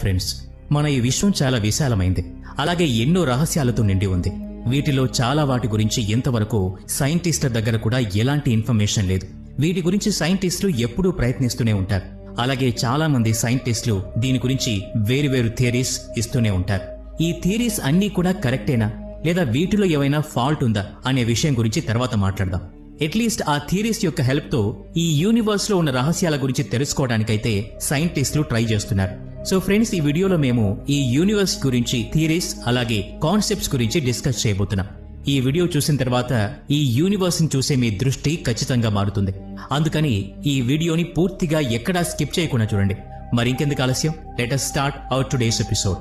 Friends, మన ఈ విశ్వం చాలా విశాలమైంది. అలాగే ఎన్నో రహస్యాలతో నిండి ఉంది. వీటిలో చాలా వాటి గురించి ఇంతవరకు సైంటిస్టుల దగ్గర కూడా ఎలాంటి ఇన్ఫర్మేషన్ లేదు. వీటి గురించి సైంటిస్టులు ఎప్పుడూ ప్రయత్నిస్తూనే ఉంటారు. అలాగే చాలా మంది సైంటిస్టులు దీని గురించి వేరువేరు థియరీస్ ఇస్తూనే ఉంటారు. ఈ థియరీస్ అన్నీ కూడా కరెక్టేనా, లేదా వీటిలో ఏమైనా ఫాల్ట్ ఉందా అనే విషయం గురించి తర్వాత మాట్లాడదాం. అట్లీస్ట్ ఆ థియరీస్ యొక్క హెల్ప్ తో ఈ యూనివర్స్ లో ఉన్న రహస్యాల గురించి తెలుసుకోవడానికైతే సైంటిస్టులు ట్రై చేస్తున్నారు. సో ఫ్రెండ్స్, ఈ వీడియోలో మేము ఈ యూనివర్స్ గురించి థియరీస్ అలాగే కాన్సెప్ట్స్ గురించి డిస్కస్ చేయబోతున్నాం. ఈ వీడియో చూసిన తర్వాత ఈ యూనివర్స్ ని చూసే మీ దృష్టి ఖచ్చితంగా మారుతుంది. అందుకని ఈ వీడియోని పూర్తిగా ఎక్కడా స్కిప్ చేయకుండా చూడండి. మరి ఇంకెందుకు ఆలస్యం, let us start our today's episode.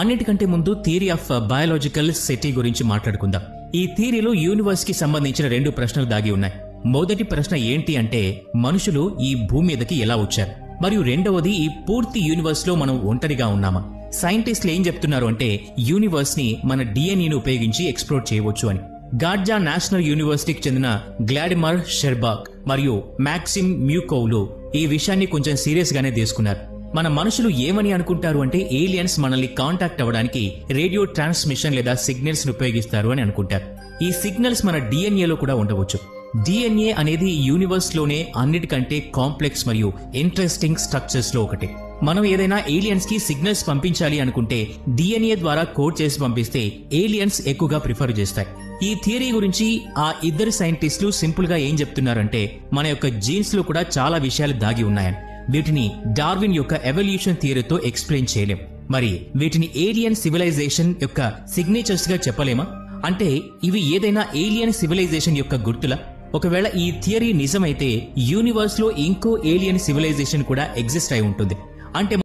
అన్నిటికంటే ముందు థియరీ ఆఫ్ బయాలజికల్ సిటీ గురించి మాట్లాడుకుందాం. ఈ థియరీలో యూనివర్స్ కి సంబంధించిన 2 ప్రశ్నలు దాగి ఉన్నాయి. మొదటి ప్రశ్న ఏంటి అంటే, మనుషులు ఈ భూమి మీదకి ఎలా వచ్చారు? మరియు రెండవది, ఈ పూర్తి యూనివర్స్ లో మనం ఒంటరిగా ఉన్నామా? సైంటిస్టులు ఏం చెప్తున్నారు అంటే, యూనివర్స్ ని మన డిఎన్ఏను ఉపయోగించి ఎక్స్ప్లోర్ చేయవచ్చు అని. గార్జా నేషనల్ యూనివర్సిటీకి చెందిన గ్లాడిమర్ షెర్బాక్ మరియు మ్యాక్సిమ్ మ్యూకోవ్లు ఈ విషయాన్ని కొంచెం సీరియస్ గానే తీసుకున్నారు. మన మనుషులు ఏమని అనుకుంటారు అంటే, ఏలియన్స్ మనల్ని కాంటాక్ట్ అవ్వడానికి రేడియో ట్రాన్స్మిషన్ లేదా సిగ్నల్స్ ని ఉపయోగిస్తారు అని అనుకుంటారు. ఈ సిగ్నల్స్ మన డిఎన్ఏలో కూడా ఉండవచ్చు. డిఎన్ఏ అనేది ఈ యూనివర్స్ లోనే అన్నిటికంటే కాంప్లెక్స్ మరియు ఇంట్రెస్టింగ్ స్ట్రక్చర్స్ లో ఒకటి. మనం ఏదైనా ఏలియన్స్ కి సిగ్నల్స్ పంపించాలి అనుకుంటే డిఎన్ఏ ద్వారా కోడ్ చేసి పంపిస్తే ఏలియన్స్ ఎక్కువగా ప్రిఫర్ చేస్తాయి. ఈ థియరీ గురించి ఆ ఇద్దరు సైంటిస్టులు సింపుల్ గా ఏం చెప్తున్నారంటే, మన యొక్క జీన్స్ లో కూడా చాలా విషయాలు దాగి ఉన్నాయని. వీటిని డార్విన్ యొక్క ఎవల్యూషన్ థియరీతో ఎక్స్ప్లెయిన్ చేయలేం. మరి వీటిని ఏలియన్ సివిలైజేషన్ యొక్క సిగ్నేచర్స్ గా చెప్పలేమా? అంటే ఇవి ఏదైనా ఏలియన్ సివిలైజేషన్ యొక్క గుర్తులా? ఒకవేళ ఈ థియరీ నిజమైతే యూనివర్స్ లో ఇంకో ఏలియన్ సివిలైజేషన్ కూడా ఎగ్జిస్ట్ అయి ఉంటుంది. అంటే